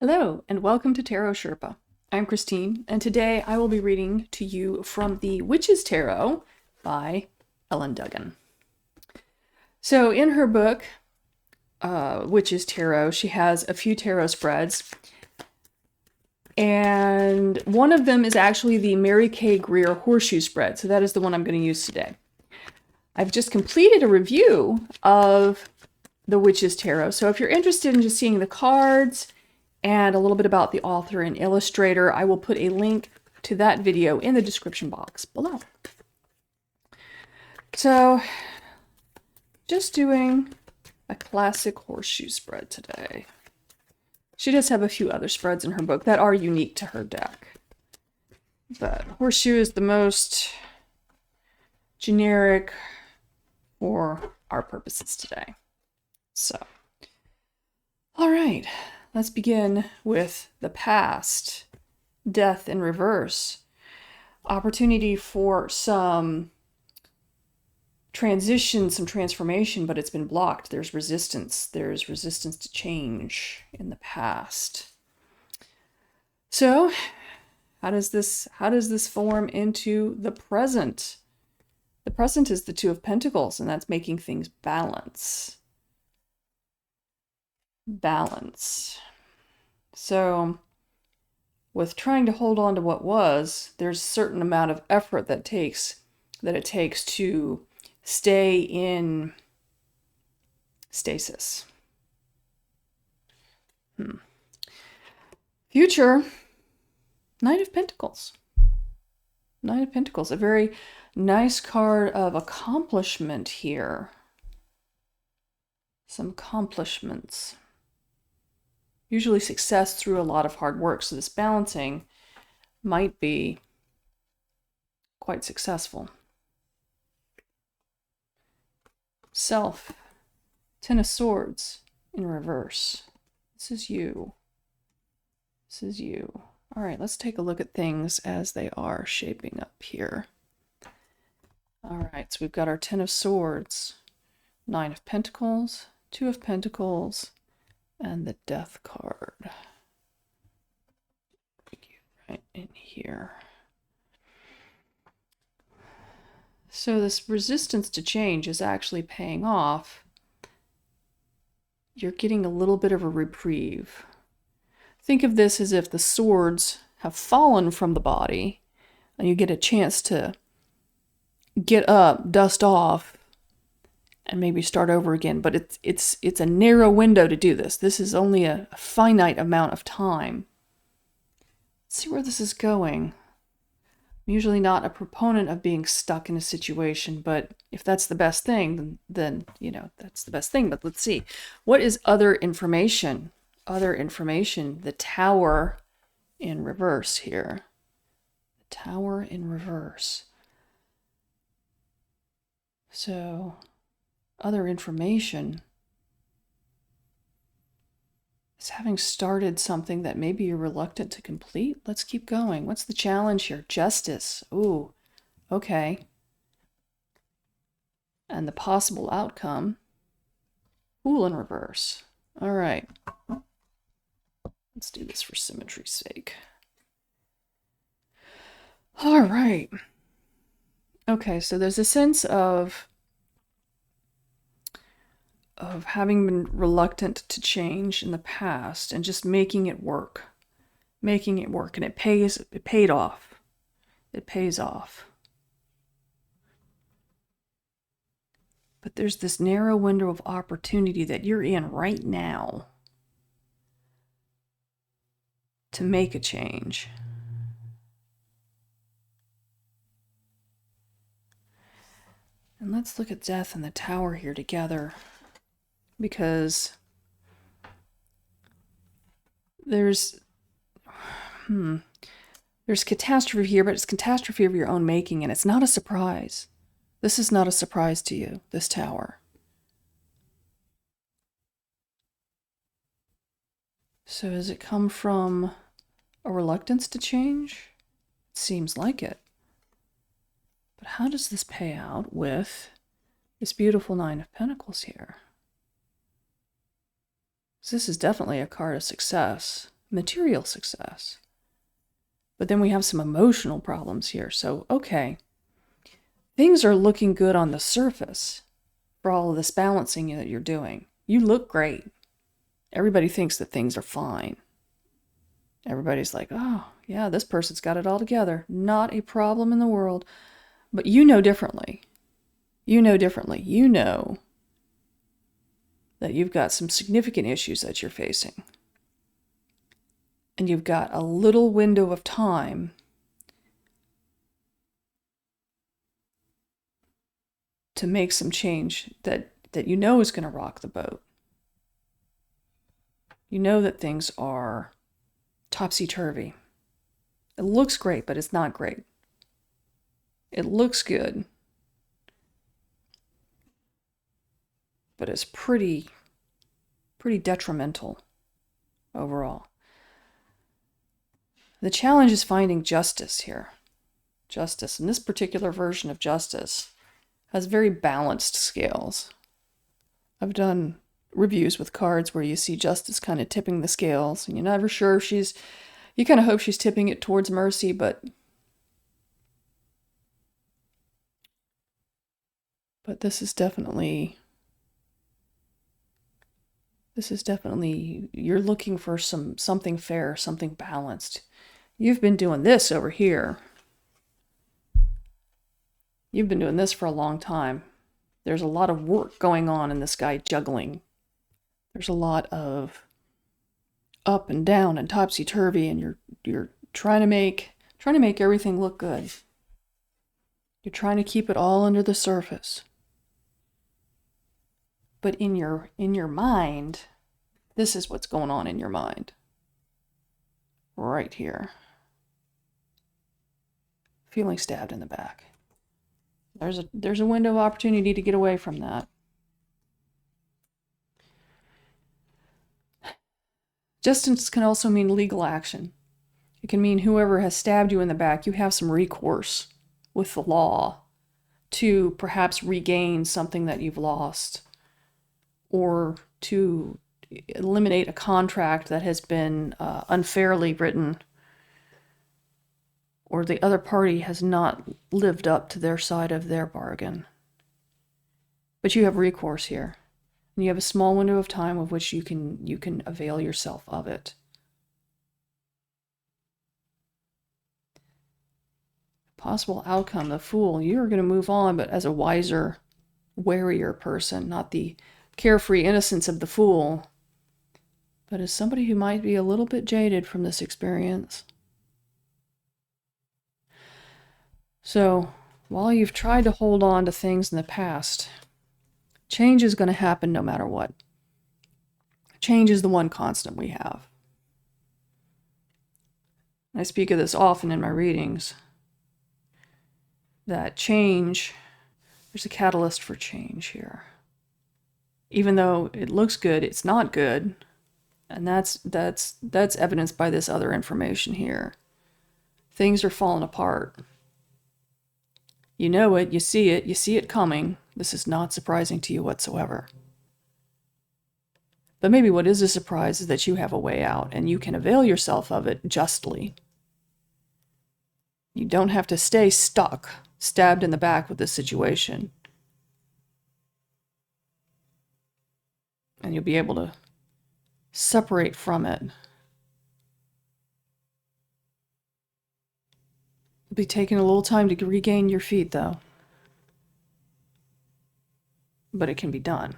Hello, and welcome to Tarot Sherpa. I'm Christine, and today I will be reading to you from the Witch's Tarot by Ellen Duggan. So in her book, Witch's Tarot, she has a few tarot spreads, and one of them is actually the Mary Kay Greer Horseshoe spread, so that is the one I'm going to use today. I've just completed a review of the Witch's Tarot, so if you're interested in just seeing the cards and a little bit about the author and illustrator, I will put a link to that video in the description box below. So, just doing a classic horseshoe spread today. She does have a few other spreads in her book that are unique to her deck, but horseshoe is the most generic for our purposes today. So, all right. Let's begin with the past. Death in reverse. Opportunity for some transition, some transformation, but it's been blocked. There's resistance. There's resistance to change in the past. So, how does this form into the present? The present is the Two of Pentacles, and that's making things balance. So with trying to hold on to what was, there's a certain amount of effort that it takes to stay in stasis. Future, Knight of Pentacles. Knight of Pentacles, a very nice card of accomplishment here. Some accomplishments. Usually success through a lot of hard work, so this balancing might be quite successful. Self, Ten of Swords in reverse. This is you. This is you. All right, let's take a look at things as they are shaping up here. All right, so we've got our Ten of Swords, Nine of Pentacles, Two of Pentacles, and the Death card. Right in here. So this resistance to change is actually paying off. You're getting a little bit of a reprieve. Think of this as if the swords have fallen from the body, and you get a chance to get up, dust off, and maybe start over again. But it's a narrow window to do this. This is only a finite amount of time. Let's see where this is going. I'm usually not a proponent of being stuck in a situation, but if that's the best thing, then you know, that's the best thing. But let's see. What is other information? Other information. The Tower in reverse here. The Tower in reverse. So, other information is having started something that maybe you're reluctant to complete. Let's keep going. What's the challenge here? Justice. Ooh, okay. And the possible outcome. Fool in reverse. All right. Let's do this for symmetry's sake. All right. Okay, so there's a sense of having been reluctant to change in the past and just making it work. Making it work. And it paid off. It pays off. But there's this narrow window of opportunity that you're in right now to make a change. And let's look at Death and the Tower here together, because there's catastrophe here, but it's catastrophe of your own making, and it's not a surprise. This is not a surprise to you, this Tower. So does it come from a reluctance to change? It seems like it. But how does this pay out with this beautiful Nine of Pentacles here? This is definitely a card of success. material success. But then we have some emotional problems here. So, okay, things are looking good on the surface for all of this balancing that you're doing. You look great. Everybody thinks that things are fine. Everybody's like, oh, yeah, this person's got it all together. Not a problem in the world. But you know differently. You know differently. You know that you've got some significant issues that you're facing. And you've got a little window of time to make some change that you know is going to rock the boat. You know that things are topsy-turvy. It looks great, but it's not great. It looks good, but it's pretty detrimental overall. The challenge is finding justice here. Justice. And this particular version of justice has very balanced scales. I've done reviews with cards where you see justice kind of tipping the scales, and you're never sure if you kind of hope she's tipping it towards mercy, but this is definitely, you're looking for something fair, something balanced. You've been doing this over here. You've been doing this for a long time. There's a lot of work going on in this guy juggling. There's a lot of up and down and topsy-turvy, and you're trying to make everything look good. You're trying to keep it all under the surface. But in your mind, this is what's going on in your mind. Right here. Feeling stabbed in the back. There's a window of opportunity to get away from that. Justice can also mean legal action. It can mean whoever has stabbed you in the back, you have some recourse with the law to perhaps regain something that you've lost, or to eliminate a contract that has been unfairly written, or the other party has not lived up to their side of their bargain. But you have recourse here. And you have a small window of time of which you can avail yourself of it. Possible outcome, the Fool. You're going to move on, but as a wiser, warier person, not the carefree innocence of the Fool, but as somebody who might be a little bit jaded from this experience. So, while you've tried to hold on to things in the past, change is going to happen no matter what. Change is the one constant we have. I speak of this often in my readings, that change, there's a catalyst for change here. Even though it looks good, it's not good. And that's evidenced by this other information here. Things are falling apart. You know it, you see it coming. This is not surprising to you whatsoever. But maybe what is a surprise is that you have a way out, and you can avail yourself of it justly. You don't have to stay stuck, stabbed in the back with this situation. And you'll be able to separate from it. It'll be taking a little time to regain your feet, though. But it can be done.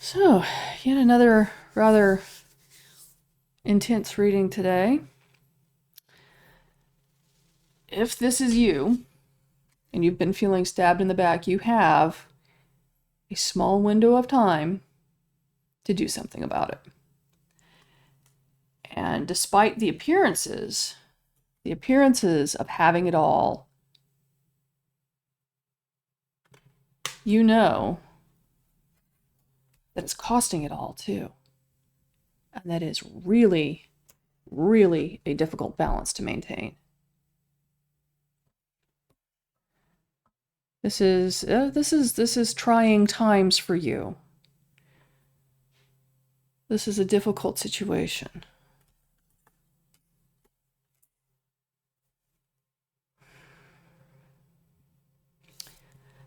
So, yet another rather intense reading today. If this is you, and you've been feeling stabbed in the back, you have a small window of time to do something about it. And despite the appearances of having it all, you know that it's costing it all too. And that is really, really a difficult balance to maintain. This is trying times for you. This is a difficult situation.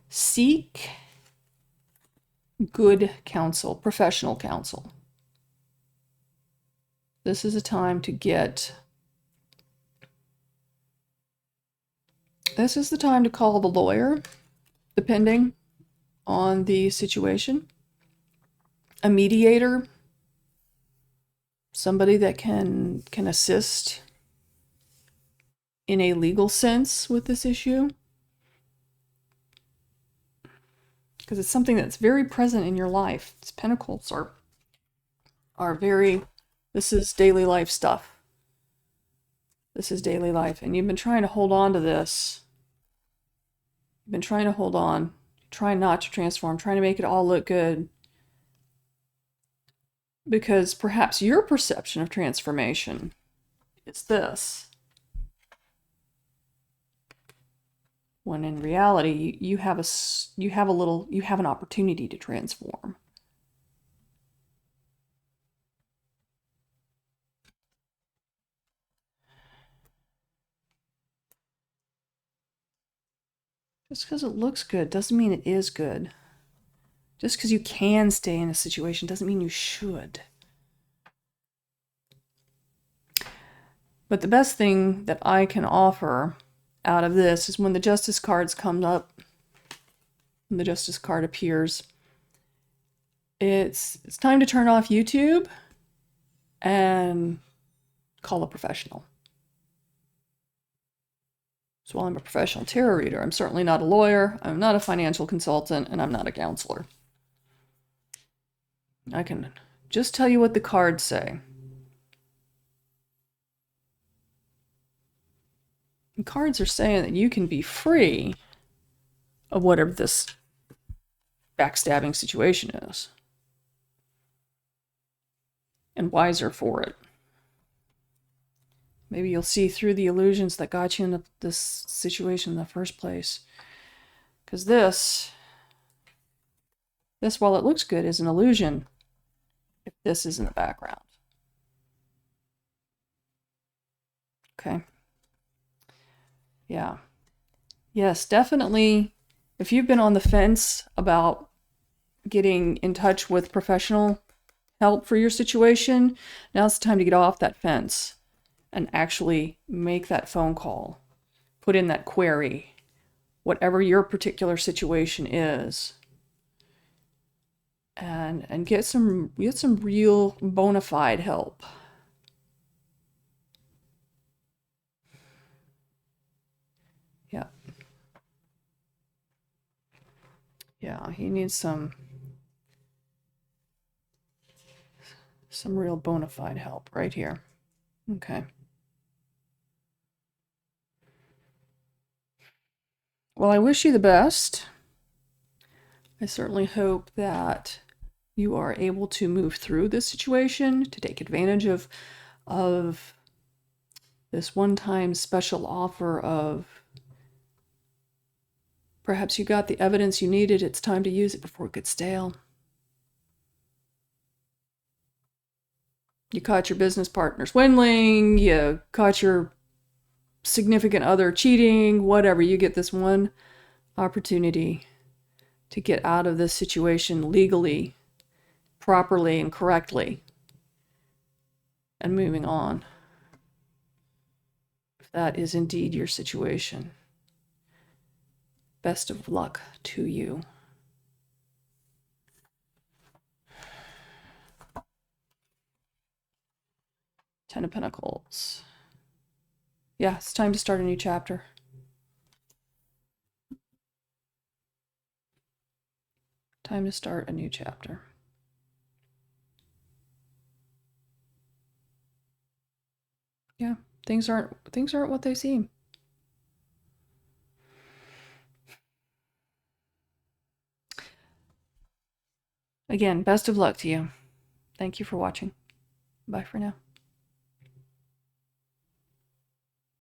Seek good counsel, professional counsel. This is a time to get... This is the time to call the lawyer, depending on the situation. A mediator, somebody that can assist in a legal sense with this issue. Because it's something that's very present in your life. These pentacles are very, this is daily life stuff. This is daily life. And you've been trying to hold on to this. You've been trying to hold on, trying not to transform, trying to make it all look good. Because perhaps your perception of transformation is this. When in reality, you have an opportunity to transform. Just because it looks good doesn't mean it is good. Just because you can stay in a situation doesn't mean you should. But the best thing that I can offer out of this is when the Justice cards come up, when the Justice card appears, it's time to turn off YouTube and call a professional. So while I'm a professional tarot reader, I'm certainly not a lawyer, I'm not a financial consultant, and I'm not a counselor. I can just tell you what the cards say. And cards are saying that you can be free of whatever this backstabbing situation is. And wiser for it. Maybe you'll see through the illusions that got you into this situation in the first place. Because this, while it looks good, is an illusion if this is in the background. Okay. Yeah. Yes, definitely. If you've been on the fence about getting in touch with professional help for your situation, now's the time to get off that fence and actually make that phone call. Put in that query, whatever your particular situation is. And get some real bona fide help. Yeah. Yeah, he needs some real bona fide help right here. Okay. Well, I wish you the best. I certainly hope that you are able to move through this situation, to take advantage of this one-time special offer of perhaps you got the evidence you needed, it's time to use it before it gets stale. You caught your business partner swindling, you caught your significant other cheating, whatever. You get this one opportunity to get out of this situation legally, properly, and correctly, and moving on. If that is indeed your situation. Best of luck to you. Ten of Pentacles. Yeah, it's time to start a new chapter. Time to start a new chapter. Yeah, things aren't what they seem. Again, best of luck to you. Thank you for watching. Bye for now.